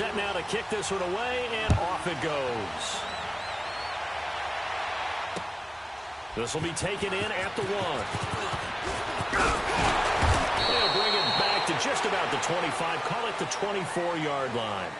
set now to kick this one away, and off it goes. This will be taken in at the 1. They'll bring it back to just about the 25. Call it the 24-yard line.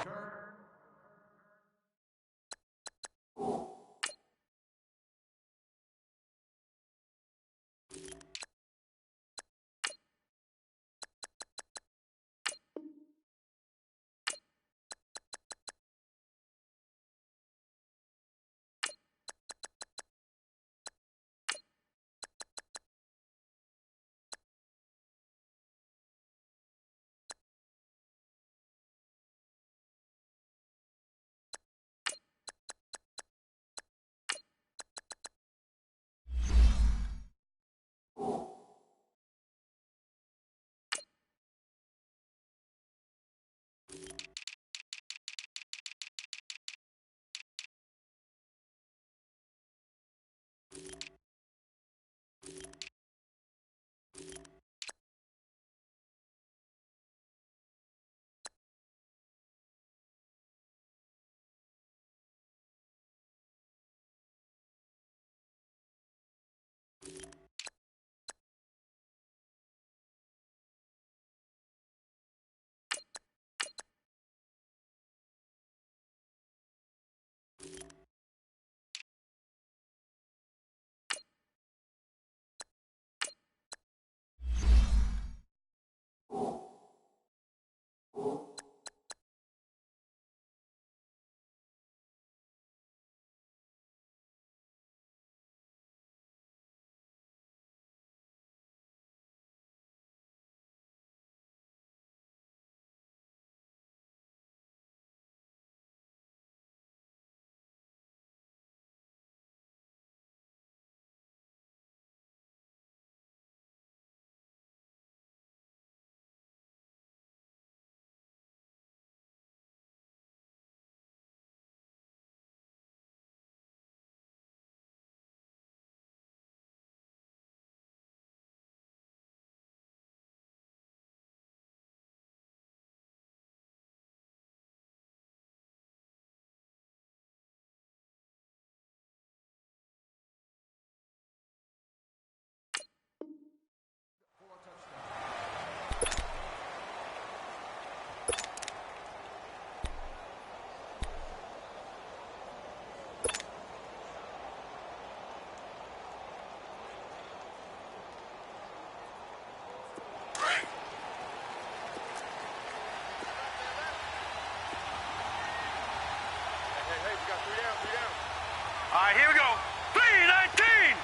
All right, here we go. 319!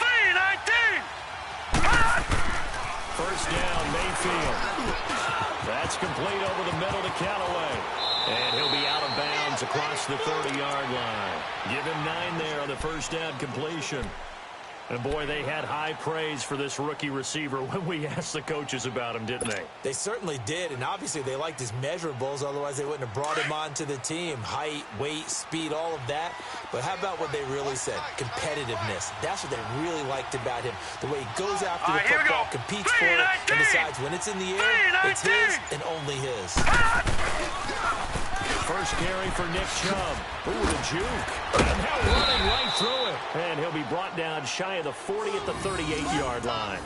319! First down, Mayfield. That's complete over the middle to Callaway. And he'll be out of bounds across the 30-yard line. Give him 9 there on the first down completion. And, boy, they had high praise for this rookie receiver when we asked the coaches about him, didn't they? They certainly did, and obviously they liked his measurables. Otherwise, they wouldn't have brought him onto the team. Height, weight, speed, all of that. But how about what they really said? Competitiveness. That's what they really liked about him. The way he goes after the football, competes for it, and decides when it's in the air, it's his and only his. First carry for Nick Chubb. Ooh, the juke. And now running right through it. And he'll be brought down shy of the 40 at the 38-yard line.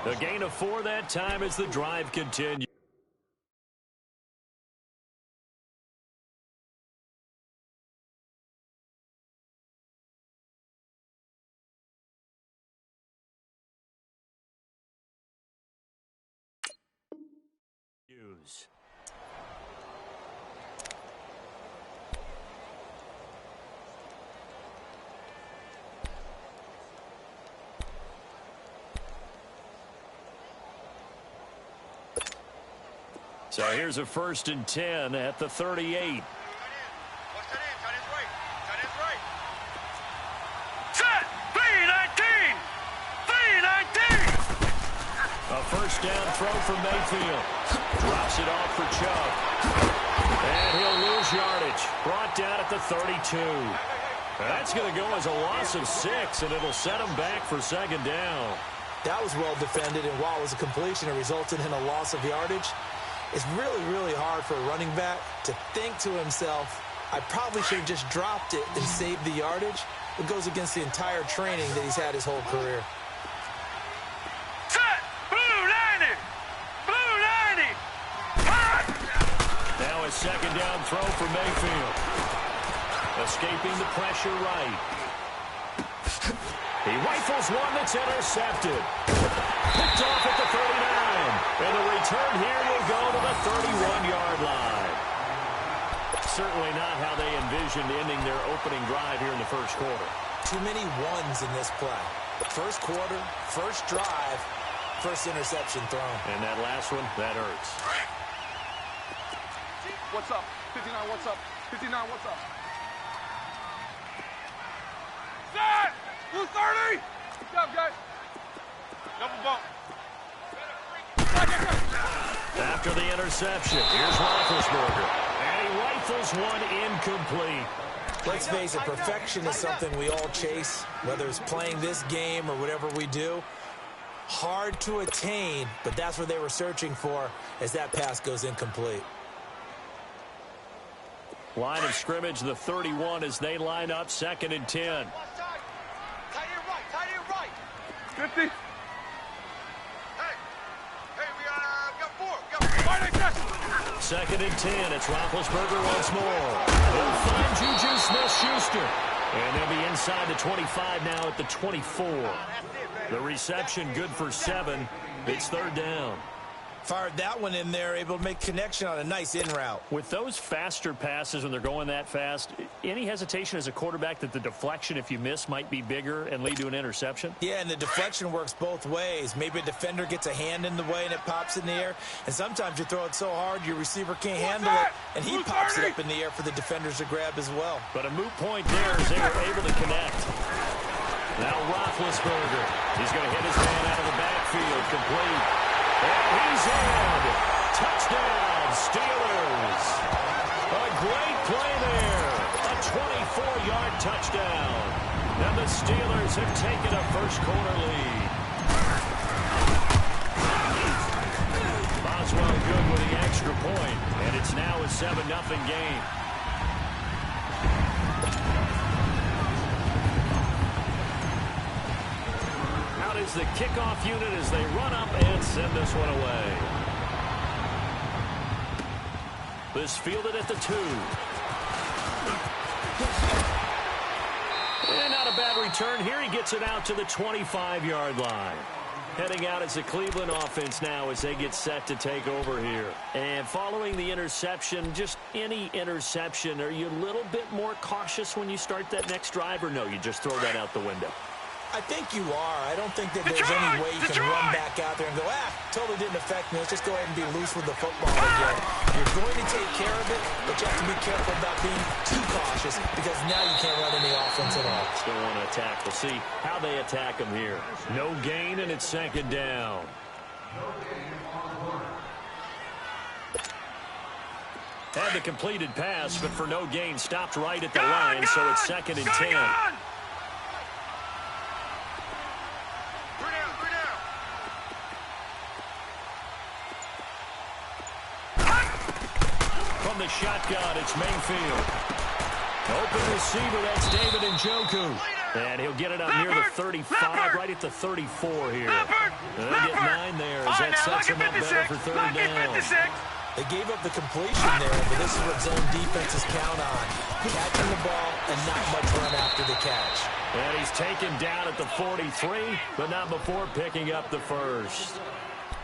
A gain of 4 that time as the drive continues. So here's a 1st and 10 at the 38. Set! 319! 319! A first down throw for Mayfield. Drops it off for Chubb. And he'll lose yardage. Brought down at the 32. That's going to go as a loss of 6, and it'll set him back for 2nd down. That was well defended, and while it was a completion, it resulted in a loss of yardage. It's really, really hard for a running back to think to himself, I probably should have just dropped it and saved the yardage. It goes against the entire training that he's had his whole career. Set! Blue 90! Blue 90! Now a second down throw for Mayfield. Escaping the pressure right. He rifles one that's intercepted. Picked off at the 39. And the return here will go to the 31-yard line. Certainly not how they envisioned ending their opening drive here in the first quarter. Too many ones in this play. First quarter, first drive, first interception thrown. And that last one, that hurts. What's up? 59, what's up? 59, what's up? Set! Blue 30! Good job, guys. Double bump. After the interception, here's Roethlisberger. And he rifles one incomplete. Let's face it, perfection is something we all chase, whether it's playing this game or whatever we do. Hard to attain, but that's what they were searching for as that pass goes incomplete. Line of scrimmage, the 31 as they line up, 2nd and 10. Tight end right. 50. Hey, we got 4. We got 4. 2nd and 10. It's Roethlisberger once more. They'll find Juju Smith-Schuster. And they'll be inside the 25 now at the 24. The reception good for 7. It's 3rd down. Fired that one in there, able to make connection on a nice in route. With those faster passes when they're going that fast, any hesitation as a quarterback that the deflection, if you miss, might be bigger and lead to an interception? Yeah, and the deflection works both ways. Maybe a defender gets a hand in the way and it pops in the air. And sometimes you throw it so hard your receiver can't handle it, and he pops it up in the air for the defenders to grab as well. But a moot point there as they were able to connect. Now Roethlisberger. He's going to hit his man out of the backfield, complete. And he's in. Touchdown, Steelers. A great play there. A 24-yard touchdown. And the Steelers have taken a first-quarter lead. Boswell good with the extra point, and it's now a 7-0 game. Out is the kickoff unit as they run up and send this one away. This fielded at the 2. And not a bad return here. He gets it out to the 25-yard line. Heading out as the Cleveland offense now as they get set to take over here. And following the interception, just any interception, are you a little bit more cautious when you start that next drive, or no, you just throw that out the window? I think you are. I don't think that there's any way you can run back out there and go, totally didn't affect me. Let's just go ahead and be loose with the football again. You're going to take care of it, but you have to be careful about being too cautious because now you can't run any offense at all. Still want to attack. We'll see how they attack him here. No gain, and it's 2nd down. Had the completed pass, but for no gain, stopped right at the line, so it's 2nd and 10. From the shotgun, it's Mayfield. Open receiver, that's David Njoku. And he'll get it up near the 35, right at the 34 here. And they'll get 9 there as that sets him up better for 3rd down. They gave up the completion there, but this is what zone defenses count on. Catching the ball and not much run after the catch. And he's taken down at the 43, but not before picking up the first.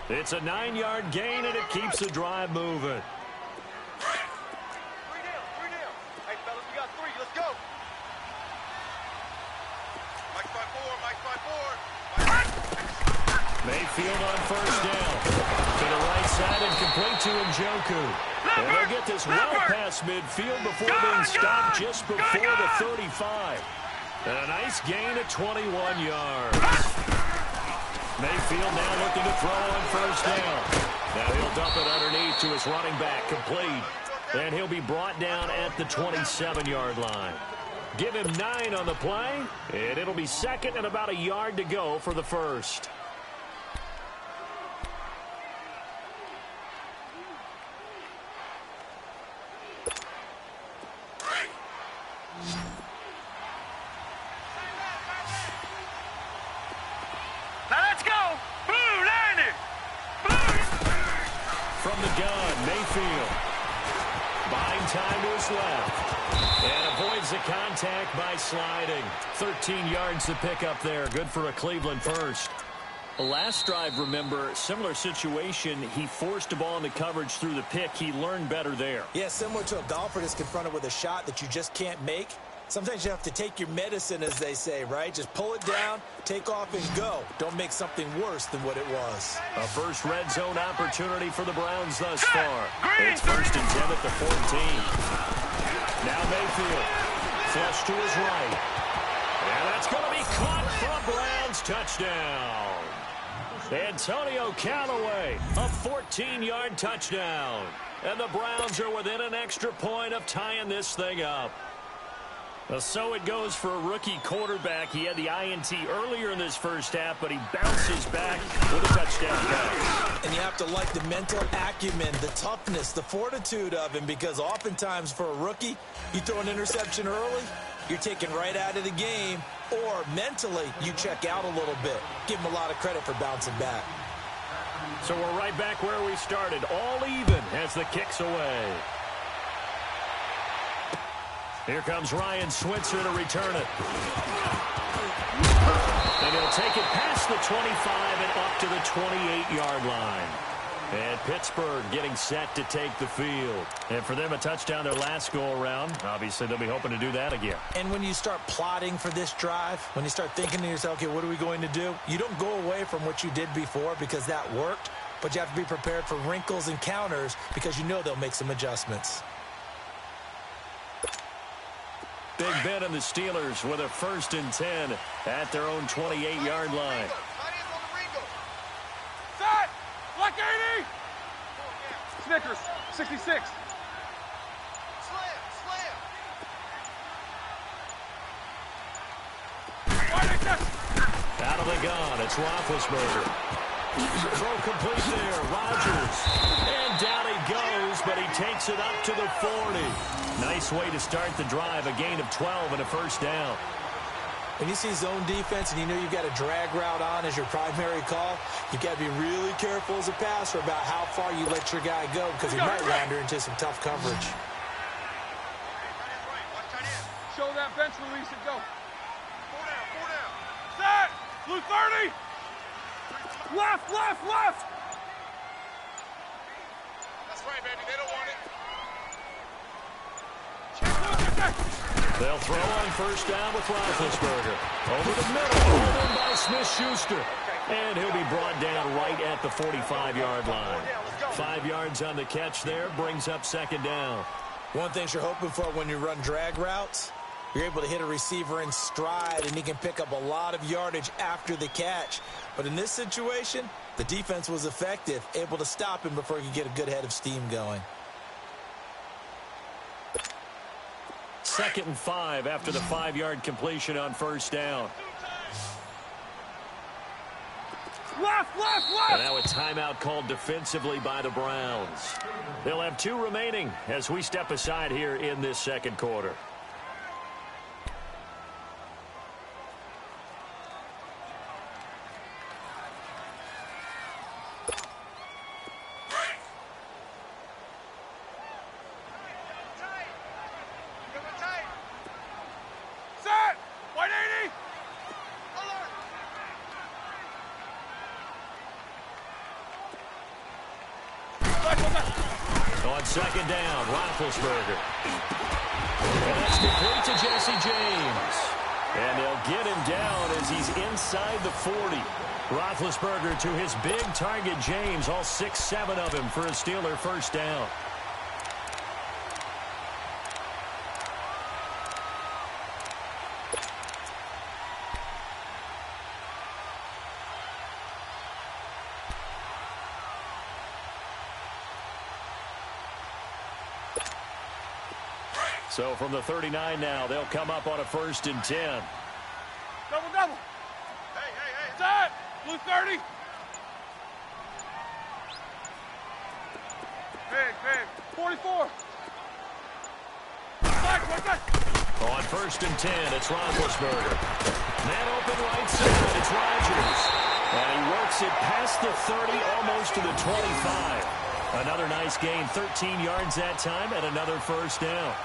It's a 9-yard gain, and it keeps the drive moving. 3 down. Hey, fellas, we got 3. Let's go. Mike's by 4. Mayfield on 1st down. To the right side and complete to Njoku. And they'll get this well past midfield before being stopped just before the 35. And a nice gain of 21 yards. Mayfield now looking to throw on 1st down. Now he'll dump it underneath to his running back, complete. And he'll be brought down at the 27-yard line. Give him 9 on the play, and it'll be 2nd and about a yard to go for the first. run. Mayfield buying time to his left. And avoids the contact by sliding. 13 yards to pick up there. Good for a Cleveland first. The last drive, remember, similar situation. He forced the ball into coverage through the pick. He learned better there. Yeah, similar to a golfer that's confronted with a shot that you just can't make. Sometimes you have to take your medicine, as they say, right? Just pull it down, take off, and go. Don't make something worse than what it was. A first red zone opportunity for the Browns thus far. It's 1st and 10 at the 14. Now Mayfield, flush to his right. And that's going to be caught for a Browns touchdown. Antonio Callaway, a 14-yard touchdown. And the Browns are within an extra point of tying this thing up. So it goes for a rookie quarterback. He had the INT earlier in this first half, but he bounces back with a touchdown pass. And you have to like the mental acumen, the toughness, the fortitude of him, because oftentimes for a rookie, you throw an interception early, you're taken right out of the game, or mentally you check out a little bit. Give him a lot of credit for bouncing back. So we're right back where we started, all even as the kick's away. Here comes Ryan Switzer to return it. And he'll take it past the 25 and up to the 28-yard line. And Pittsburgh getting set to take the field. And for them, a touchdown their last go-around. Obviously, they'll be hoping to do that again. And when you start plotting for this drive, when you start thinking to yourself, okay, what are we going to do? You don't go away from what you did before because that worked, but you have to be prepared for wrinkles and counters because you know they'll make some adjustments. Big Ben and the Steelers with a 1st and 10 at their own 28-yard line. Set! Black 80! Snickers, 66. Out of the gun, it's Roethlisberger. Throw complete there, Rodgers. And down he goes, but he takes it up to the 40. Nice way to start the drive, a gain of 12 and a 1st down. When you see zone defense and you know you've got a drag route on as your primary call, you've got to be really careful as a passer about how far you let your guy go because he might wander into some tough coverage. Show that bench release and go. 4 down. Set! Blue 30! Left! That's right, baby. They don't want it. They'll throw on 1st down with Roethlisberger. Over the middle, pulled in by Smith-Schuster. And he'll be brought down right at the 45-yard line. 5 yards on the catch there, brings up 2nd down. One thing you're hoping for when you run drag routes, you're able to hit a receiver in stride, and he can pick up a lot of yardage after the catch. But in this situation, the defense was effective, able to stop him before he could get a good head of steam going. 2nd and 5 after the 5-yard completion on 1st down. Left! And now a timeout called defensively by the Browns. They'll have 2 remaining as we step aside here in this 2nd quarter. On 2nd down, Roethlisberger. And that's complete to Jesse James. And they'll get him down as he's inside the 40. Roethlisberger to his big target, James, all 6-7 of him for a Steeler 1st down. So from the 39 now, they'll come up on a 1st and 10. Double. Hey. Set! Blue 30! Big. 44! On 1st and 10, it's Roethlisberger. Man open right side, it's Rodgers. And he works it past the 30, almost to the 25. Another nice gain, 13 yards that time, and another first down.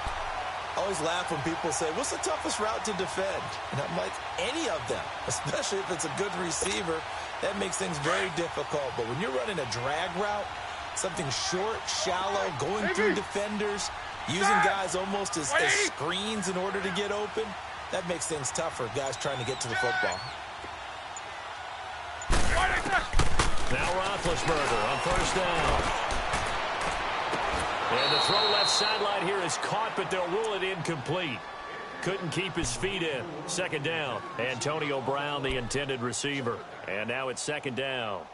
I always laugh when people say, what's the toughest route to defend? And I'm like, any of them, especially if it's a good receiver. That makes things very difficult. But when you're running a drag route, something short, shallow, going through defenders, using guys almost as screens in order to get open, that makes things tough for guys trying to get to the football. Now Roethlisberger on first down. And the throw left sideline here is caught, but they'll rule it incomplete. Couldn't keep his feet in. Second down. Antonio Brown, the intended receiver. And now it's second down.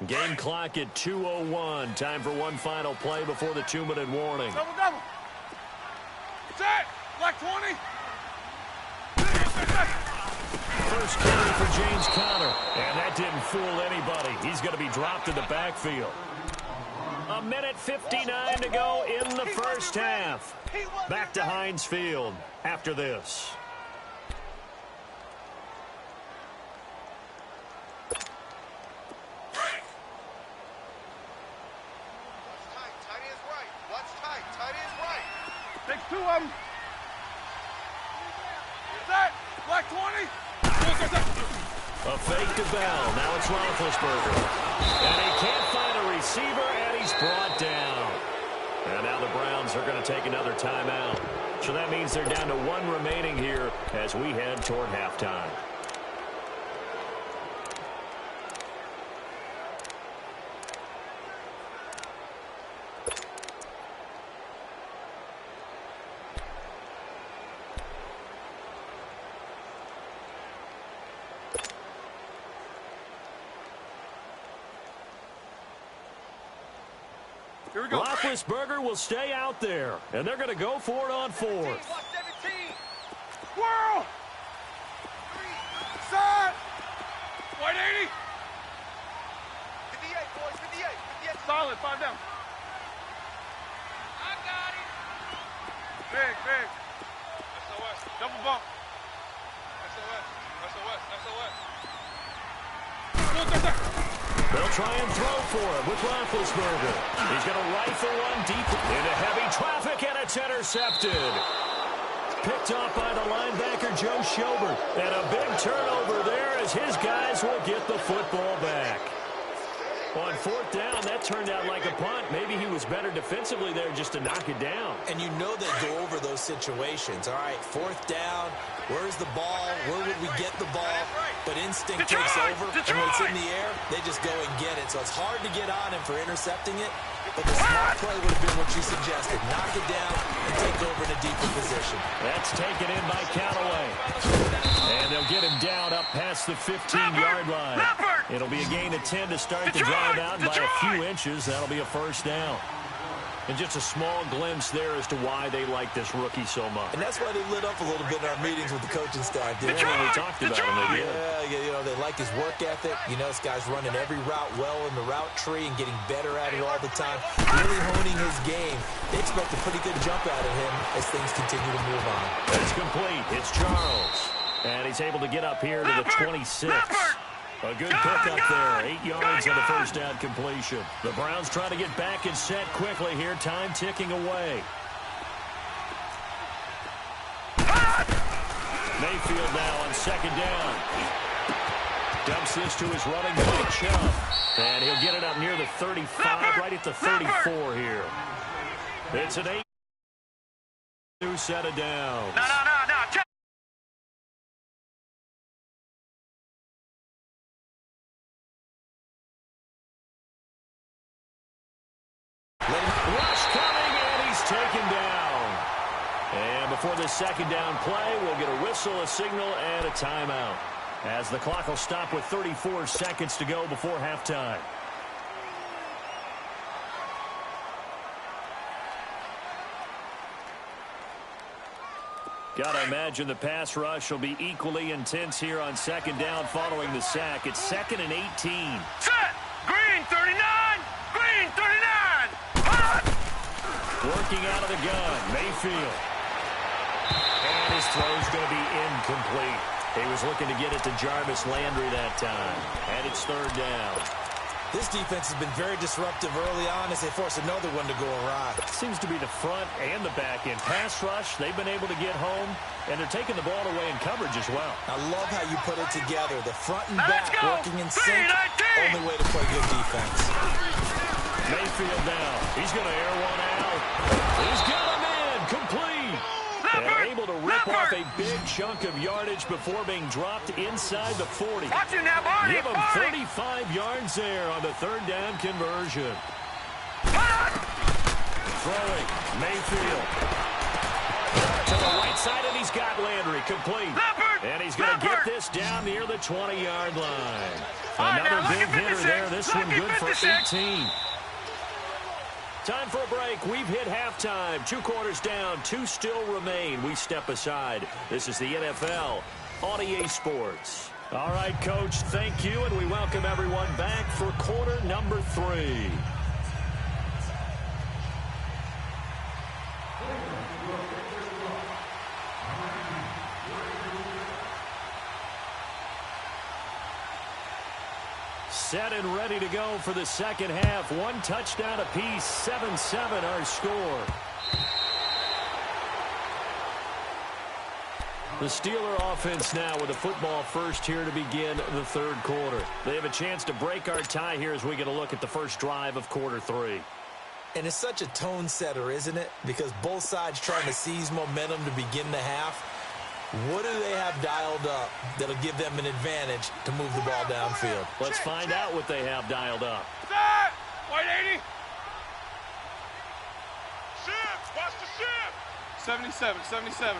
Game clock at 2:01. Time for one final play before the 2-minute warning. Double, double. Set. Black 20. First carry for James Conner. And that didn't fool anybody. He's going to be dropped in the backfield. 1:59 to go in the first half. Back to Heinz Field after this. Takes two of them. Set. Black 20. A fake to Bell. Now it's Roethlisberger. And he can't find a receiver, and he's brought down. And now the Browns are going to take another timeout. So that means they're down to one remaining here as we head toward halftime. Here we go. Roethlisberger will stay out there, and they're going to go for it on fourth. 17. Whirl. Set. White 80. 58, boys. 58. Solid. 5 down. I got it. Big. SOS. Double bump. SOS. They'll try and throw for him with Roethlisberger. He's going to rifle one deep into heavy traffic, and it's intercepted. Picked off by the linebacker, Joe Schobert. And a big turnover there as his guys will get the football back. On fourth down, that turned out like a punt. Maybe he was better defensively there just to knock it down. And you know they go over those situations. All right, fourth down, where's the ball? Where would we get the ball? But instinct takes over, and when it's in the air, they just go and get it. So it's hard to get on him for intercepting it, but the smart play would have been what you suggested. Knock it down and take over in a deeper position. That's taken in by Callaway. And they'll get him down up past the 15-yard line. It'll be a gain of 10 to start the drive out, and by a few inches, that'll be a first down. And just a small glimpse there as to why they like this rookie so much. And that's why they lit up a little bit in our meetings with the coaching staff. Didn't they? We talked about him. Yeah, you know, they like his work ethic. You know, this guy's running every route well in the route tree and getting better at it all the time. Really honing his game. They expect a pretty good jump out of him as things continue to move on. It's complete. It's Charles. And he's able to get up here to the 26. A good pickup there. 8 yards on the first down completion. The Browns trying to get back and set quickly here. Time ticking away. Mayfield now on second down. Dumps this to his running back, Chubb. And he'll get it up near the 35, right at the 34 here. It's an 8-2 set of downs. No. Rush coming, and he's taken down. And before this second down play, we'll get a whistle, a signal, and a timeout, as the clock will stop with 34 seconds to go before halftime. Got to imagine the pass rush will be equally intense here on second down following the sack. It's 2nd and 18. Set. Green 39. Green 39. Hot. Working out of the gun, Mayfield. And His throw's going to be incomplete. He was looking to get it to Jarvis Landry that time. And it's third down. This defense has been very disruptive early on as they force another one to go awry. Seems to be the front and the back end. Pass rush, they've been able to get home, and they're taking the ball away in coverage as well. I love how you put it together. The front and back working in sync. 3-19. Only way to play good defense. Mayfield now. He's going to air one out. He's got him in. Complete. And able to rip off a big chunk of yardage before being dropped inside the 40. Watch you now, Barney. Give him 35 yards there on the third down conversion. Throwing. Mayfield. To the right side, and he's got Landry. Complete. And he's going to get this down near the 20-yard line. Another big hitter there. This one good for 18. Time for a break. We've hit halftime. 2 quarters down. 2 still remain. We step aside. This is the NFL on EA Sports. All right, Coach, thank you, and we welcome everyone back for quarter number 3. Set and ready to go for the second half. 1 touchdown apiece, 7-7 our score. The Steeler offense now with the football first here to begin the third quarter. They have a chance to break our tie here as we get a look at the first drive of quarter 3. And it's such a tone setter, isn't it? Because both sides trying to seize momentum to begin the half. What do they have dialed up that'll give them an advantage to move the ball downfield? Let's find out what they have dialed up. Set! White 80. Shift! Watch the shift! 77, 77.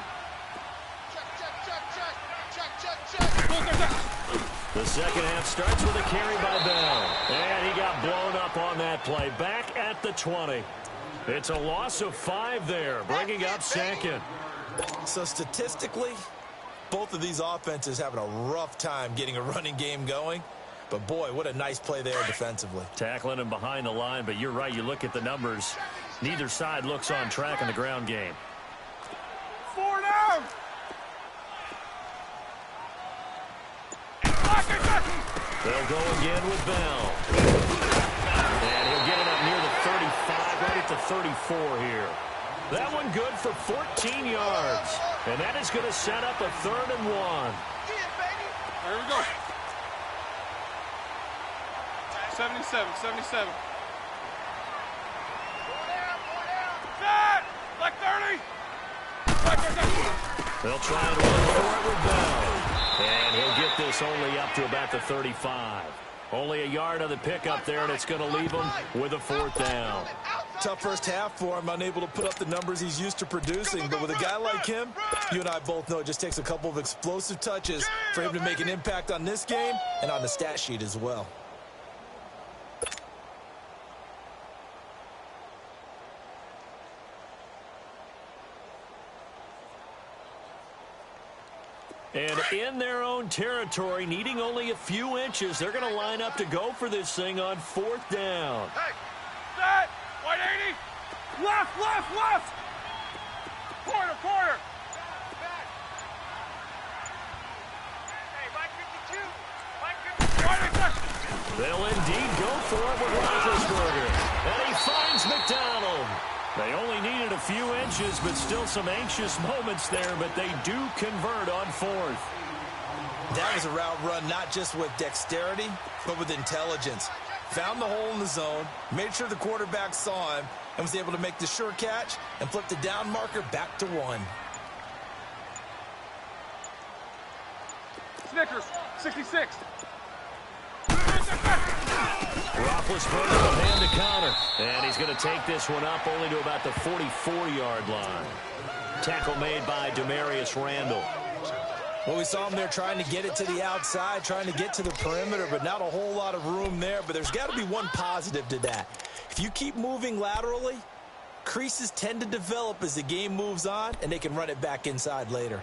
The second half starts with a carry by Bell. And he got blown up on that play. Back at the 20. It's a loss of 5 there, bringing up second. So statistically, both of these offenses having a rough time getting a running game going. But boy, what a nice play there defensively. Tackling him behind the line, but you're right. You look at the numbers. Neither side looks on track in the ground game. 4 down. They'll go again with Bell. And he'll get it up near the 35, right at the 34 here. That one good for 14 yards. And that is going to set up a 3rd and 1. There we go. 77, 77. Set! Like 30. They'll try and run for it with Bell. And he'll get this only up to about the 35. Only a yard on the pickup there, and it's going to leave him with a 4th down. Tough first half for him, unable to put up the numbers he's used to producing. But with a guy like him, you and I both know it just takes a couple of explosive touches for him to make an impact on this game and on the stat sheet as well. And in their own territory, needing only a few inches, they're going to line up to go for this thing on 4th down. Hey! Set! White 80. Left, left, left. Corner, corner. Hey, Mike 52. Mike 52. They'll indeed go for it with Roethlisberger. And he finds McDonald. They only needed a few inches, but still some anxious moments there, but they do convert on 4th. That was a route run not just with dexterity, but with intelligence. Found the hole in the zone, made sure the quarterback saw him, and was able to make the sure catch and flip the down marker back to 1. Snickers, 66. Roethlisberger will hand the counter, and he's going to take this one up only to about the 44-yard line. Tackle made by Demarius Randall. Well, we saw him there trying to get it to the outside, trying to get to the perimeter, but not a whole lot of room there. But there's got to be one positive to that. If you keep moving laterally, creases tend to develop as the game moves on, and they can run it back inside later.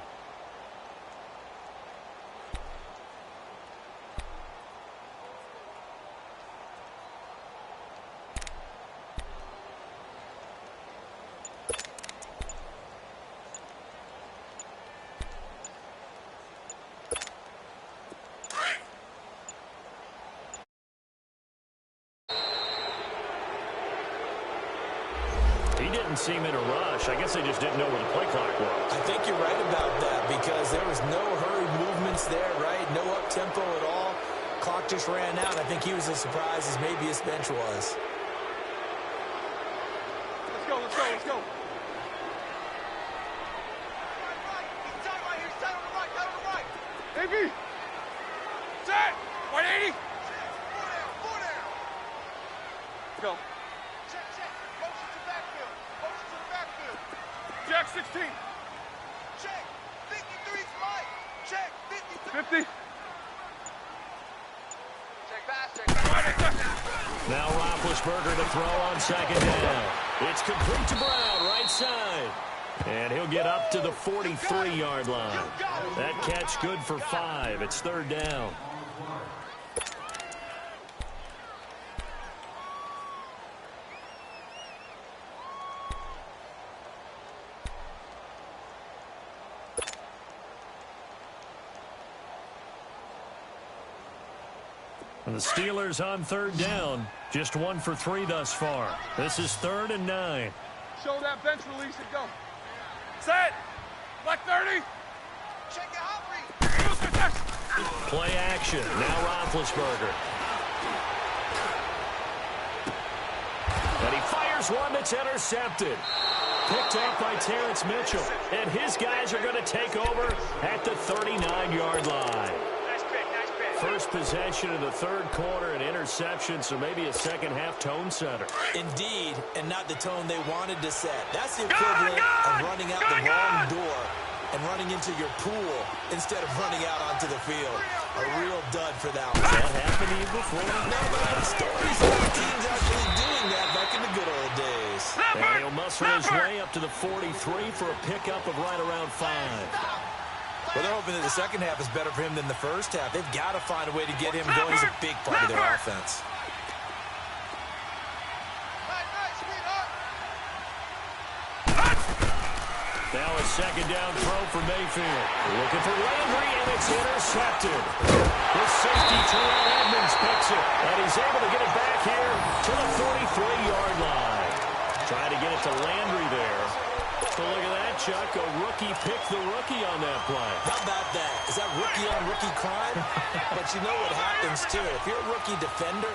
didn't seem in a rush. I guess they just didn't know where the play clock was. I think you're right about that because there was no hurried movements there, right? No up-tempo at all. Clock just ran out. I think he was as surprised as maybe his bench was. Let's go, let's go, let's go. AB! Set! 180! Go. Check, check. Motion to backfield. Motion to the backfield. Jack 16. Check. 53's Mike. Check. 53. 50. Check pass, check pass. Now Roethlisberger to throw on second down. It's complete to Brown, right side. And he'll get up to the 43-yard line. That catch good for 5. It's third down. And the Steelers on third down. Just 1 for 3 thus far. This is 3rd and 9. Show that bench release and go. Set! Black 30! Check your hot read. Play action. Now Roethlisberger. And he fires one that's intercepted. Picked up by Terrence Mitchell. And his guys are going to take over at the 39-yard line. First possession of the third quarter, an interception, so maybe a second-half tone setter. Indeed, and not the tone they wanted to set. That's the equivalent of running out the wrong door and running into your pool instead of running out onto the field. A real dud for that one. Has that happened to you before? No, but I have stories of our teams actually doing that back in the good old days. And he'll muscle his way up to the 43 for a pickup of right around 5. Well, they're hoping that the second half is better for him than the first half. They've got to find a way to get him going. He's a big part of their offense. Now a second down throw for Mayfield. Looking for Landry, and it's intercepted. The safety, Terrell Edmonds, picks it, and he's able to get it back here to the 43-yard line. Trying to get it to Landry there. So look at that, Chuck. A rookie picked the rookie on that play. How about that? Is that rookie-on-rookie crime? But you know what happens, too. If you're a rookie defender,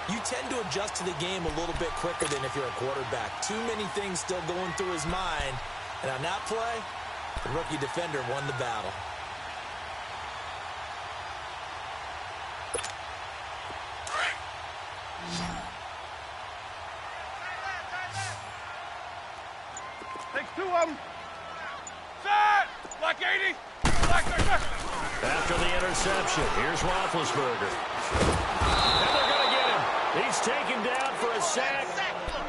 you tend to adjust to the game a little bit quicker than if you're a quarterback. Too many things still going through his mind. And on that play, the rookie defender won the battle. Takes 2 of them. Set! Black 80! Black 30! After the interception, here's Roethlisberger. And they're going to get him. He's taken down for a sack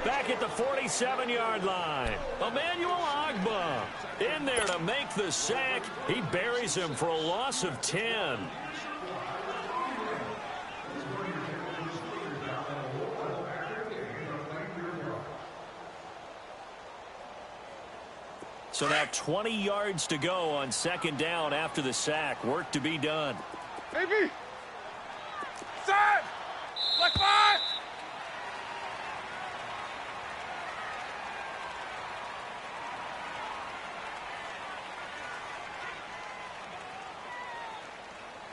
back at the 47-yard line. Emmanuel Ogbah in there to make the sack. He buries him for a loss of 10. So now 20 yards to go on second down after the sack. Work to be done. AB! Set! Black 5!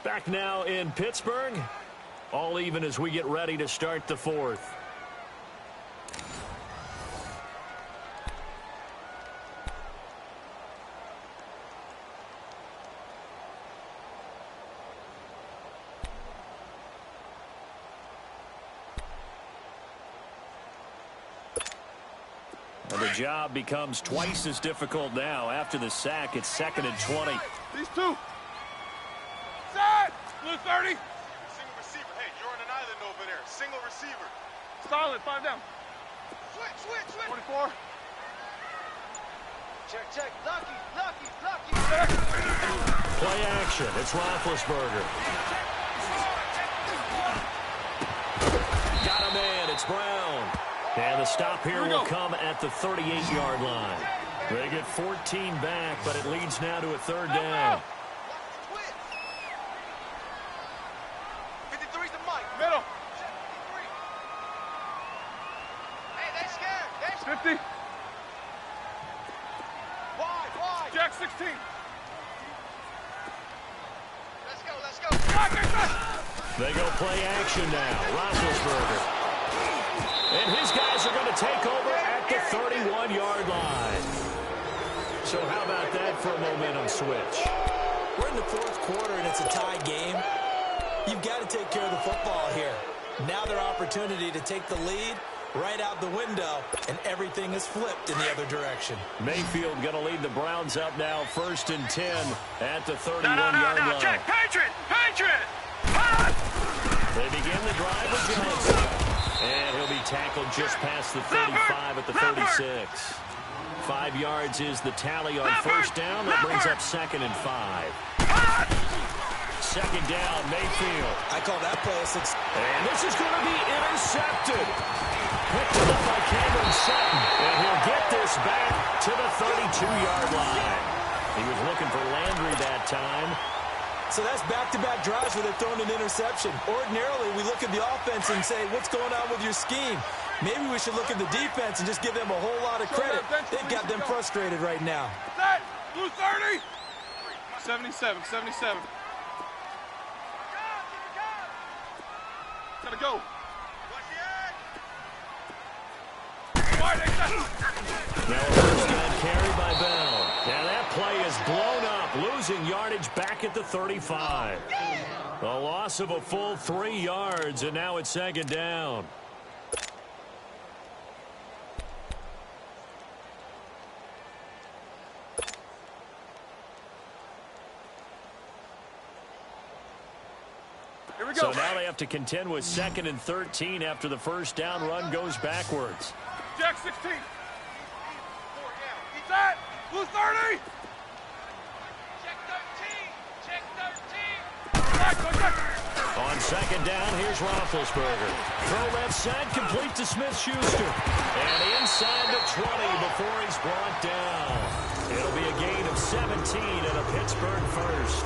Back now in Pittsburgh. All even as we get ready to start the fourth. And the job becomes twice as difficult now. After the sack, it's 2nd and 20. These 2. Set! Blue 30. Single receiver. Hey, you're on an island over there. Single receiver. Solid. 5 down. Switch. 24. Check. Lucky. Play action. It's Roethlisberger. Got a man. It's Brown. And the stop here will come at the 38-yard line. They get 14 back, but it leads now to a third down. 53's the Mike. Middle. Hey, they scared. 50. They go play action now. Roethlisberger. And his guys are going to take over at the 31-yard line. So how about that for a momentum switch? We're in the fourth quarter, and it's a tie game. You've got to take care of the football here. Now their opportunity to take the lead right out the window, and everything is flipped in the other direction. Mayfield going to lead the Browns up now, 1st and 10 at the 31-yard line. Check, Patriot! Patriot! They begin the drive with Johnson. And he'll be tackled just past the 35 at the 36. 5 yards is the tally on first down. That brings up 2nd and 5. 2nd down, Mayfield. I call that play a success. And this is going to be intercepted. Picked up by Cameron Sutton. And he'll get this back to the 32-yard line. He was looking for Landry that time. So that's back-to-back drives where they're throwing an interception. Ordinarily, we look at the offense and say, what's going on with your scheme? Maybe we should look at the defense and just give them a whole lot of credit. They've got them frustrated right now. Set! Blue 30! 77, 77. Gotta go. Now a first down carry by Bell. Now that play is blown up, losing yardage back at the 35. A loss of a full 3 yards, and now it's 2nd down. Here we go. So now they have to contend with 2nd and 13 after the first down run goes backwards. Jack 16. Set! Blue 30! Check 13! Check 13! On 2nd down, here's Roethlisberger. Throw left side, complete to Smith-Schuster. And inside the 20 before he's brought down. It'll be a gain of 17 and a Pittsburgh first.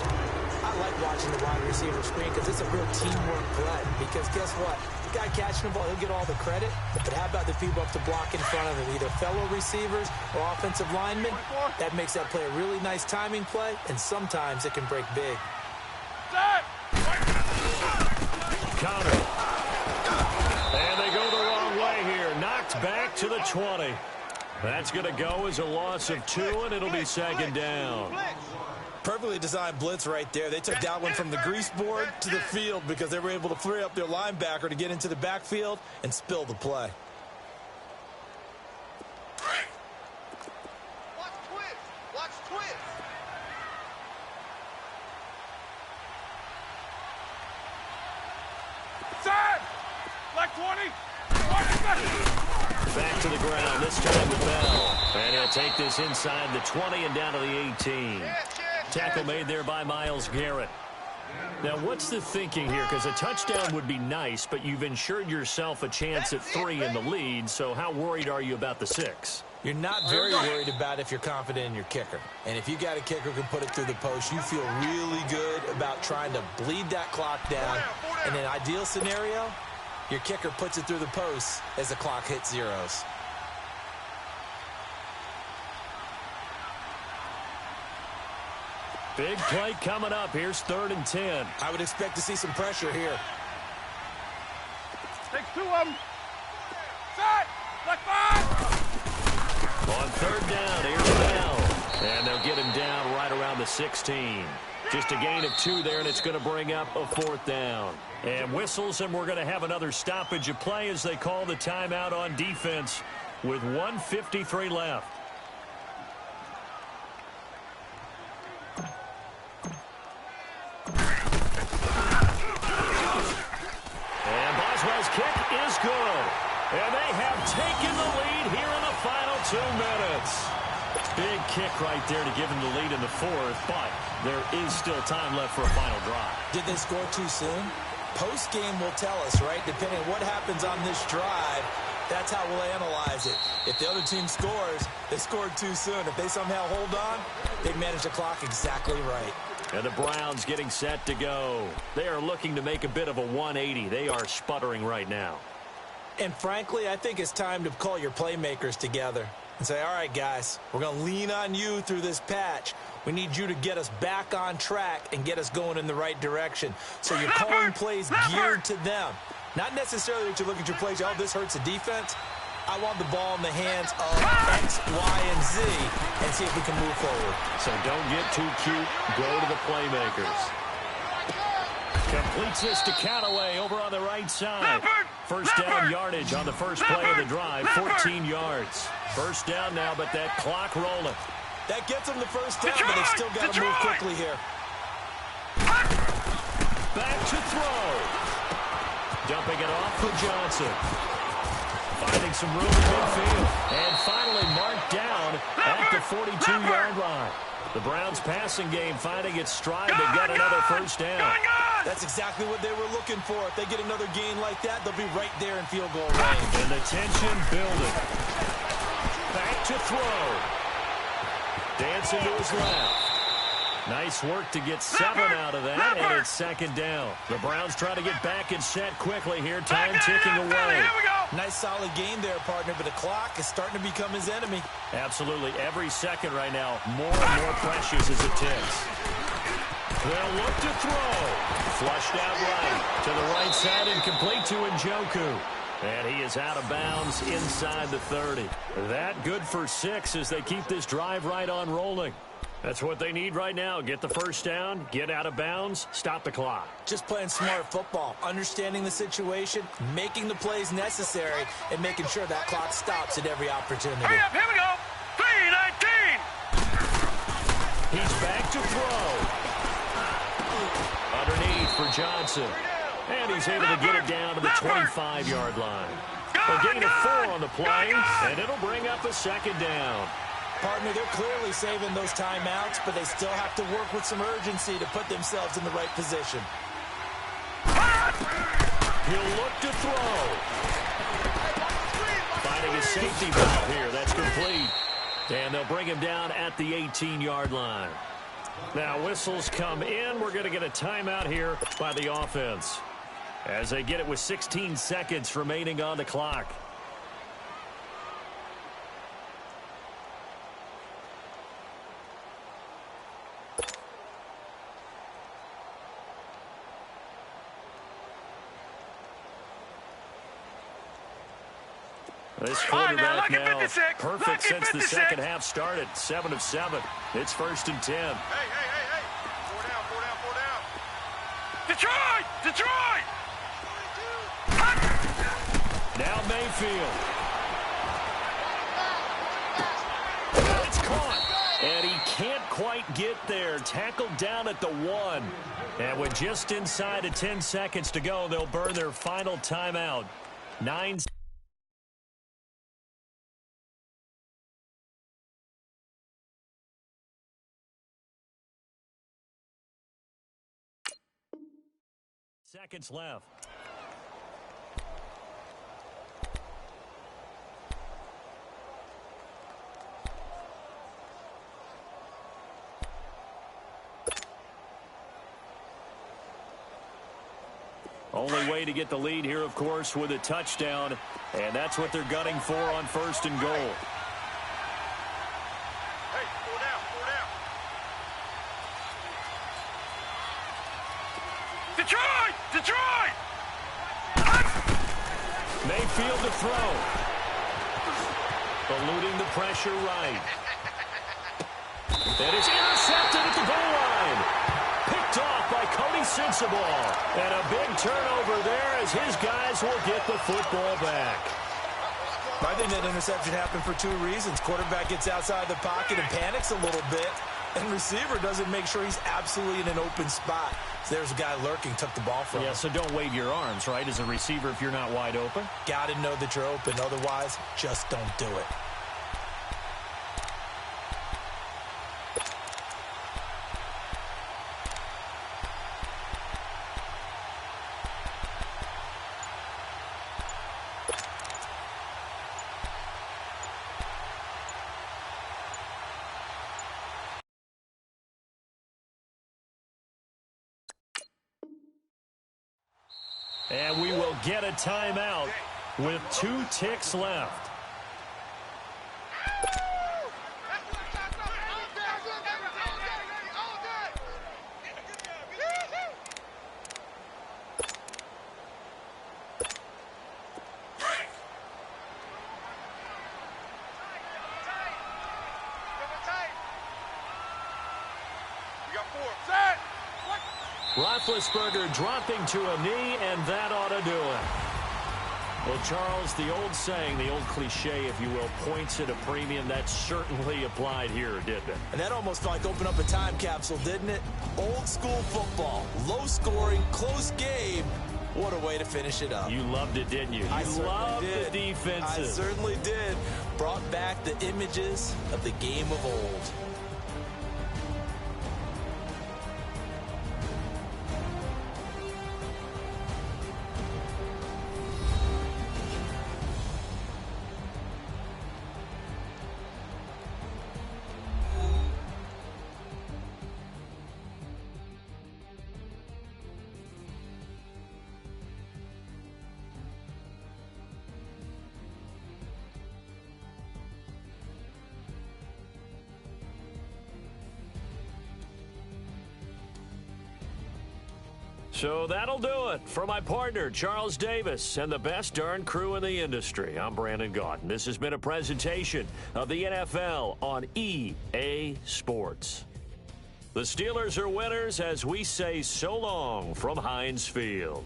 I like watching the wide receiver screen because it's a real teamwork play. Because guess what? The guy catching the ball, he'll get all the credit. But how about the people up to block in front of him? Either fellow receivers or offensive linemen. That makes that play a really nice timing play, and sometimes it can break big. Set! Counter. And they go the wrong way here. Knocked back to the 20. That's going to go as a loss of 2, and it'll be 2nd down. Perfectly designed blitz right there. They took that one from the grease board to the field because they were able to free up their linebacker to get into the backfield and spill the play. Watch twist! Watch twist! Set! Black 20! Back to the ground, this time with Bell. And he'll take this inside the 20 and down to the 18. Tackle made there by Myles Garrett. Now, what's the thinking here? Because a touchdown would be nice, but you've ensured yourself a chance at 3 in the lead, so how worried are you about the 6? You're not very worried about if you're confident in your kicker. And if you got a kicker who can put it through the post, you feel really good about trying to bleed that clock down. In an ideal scenario, your kicker puts it through the post as the clock hits zeros. Big play coming up. Here's 3rd and 10. I would expect to see some pressure here. Takes 2 of them. Set! Black 5! On 3rd down, here's Bell. And they'll get him down right around the 16. Just a gain of 2 there, and it's going to bring up a 4th down. And whistles, and we're going to have another stoppage of play as they call the timeout on defense with 1:53 left. And Boswell's kick is good. And they have taken the lead here in the final 2 minutes. Big kick right there to give them the lead in the 4th, but there is still time left for a final drive. Did they score too soon? Post-game will tell us, right? Depending on what happens on this drive, that's how we'll analyze it. If the other team scores, they scored too soon. If they somehow hold on, they manage the clock exactly right. And the Browns getting set to go. They are looking to make a bit of a 180. They are sputtering right now. And frankly, I think it's time to call your playmakers together. and say, all right, guys, we're going to lean on you through this patch. We need you to get us back on track and get us going in the right direction. So you're calling plays geared to them. Not necessarily that you look at your plays, oh, this hurts the defense. I want the ball in the hands of X, Y, and Z and see if we can move forward. So don't get too cute. Go to the playmakers. Completes this to Callaway over on the right side. First down yardage on the first play of the drive, 14 yards. First down now, but that clock rolling. That gets them the first down, but they've still got to move quickly here. Back to throw. Dumping it off for Johnson. Finding some room in midfield. And finally marked down at the 42-yard line. The Browns passing game finding its stride. They've got another first down. That's exactly what they were looking for. If they get another gain like that, they'll be right there in field goal range. And the tension building. Back to throw. Dancing to his left. Nice work to get 7 out of that, and it's second down. The Browns try to get back and set quickly here. Time ticking away. Here we go. Nice solid game there, partner, but the clock is starting to become his enemy. Absolutely. Every second right now, more and more precious as it ticks. They'll look to throw. Flushed out right. To the right side and complete to Njoku. And he is out of bounds inside the 30. That good for 6 as they keep this drive right on rolling. That's what they need right now. Get the first down, get out of bounds, stop the clock. Just playing smart football, understanding the situation, making the plays necessary, and making sure that clock stops at every opportunity. Hurry up, here we go. 3-19. He's back to throw. Underneath for Johnson. And he's able to get it down to the 25-yard line. A gain of 4 on the play, and it'll bring up a second down. Partner, they're clearly saving those timeouts, but they still have to work with some urgency to put themselves in the right position. He'll look to throw. Finding a safety valve here. That's complete. And they'll bring him down at the 18-yard line. Now, whistles come in. We're going to get a timeout here by the offense as they get it with 16 seconds remaining on the clock. This quarterback now perfect since the second half started. 7 of 7. It's first and 10. Hey. 4 down. Detroit! Now Mayfield. It's caught. And he can't quite get there. Tackled down at the 1. And with just inside of 10 seconds to go, they'll burn their final timeout. 9 seconds left. Only way to get the lead here, of course, with a touchdown, and that's what they're gunning for on first and goal. Hey, 4 down. Detroit! Mayfield to throw. Eluding the pressure right. And it's intercepted at the goal line. Picked off by Cody Sensabaugh. And a big turnover there as his guys will get the football back. I think that interception happened for 2 reasons. Quarterback gets outside the pocket and panics a little bit, and receiver doesn't make sure he's absolutely in an open spot. So there's a guy lurking, took the ball from him. Yeah, so don't wave your arms, right, as a receiver if you're not wide open. Got to know that you're open. Otherwise, just don't do it. And we will get a timeout with 2 ticks left. Roethlisberger dropping to a knee, and that ought to do it. Well, Charles, the old saying, the old cliche, if you will, points at a premium, that certainly applied here, didn't it? And that almost felt like opened up a time capsule, didn't it? Old school football, low scoring, close game. What a way to finish it up. You loved it, didn't you? I You loved the defenses. I certainly did. Brought back the images of the game of old. So that'll do it for my partner, Charles Davis, and the best darn crew in the industry. I'm Brandon Gaudin. This has been a presentation of the NFL on EA Sports. The Steelers are winners as we say so long from Heinz Field.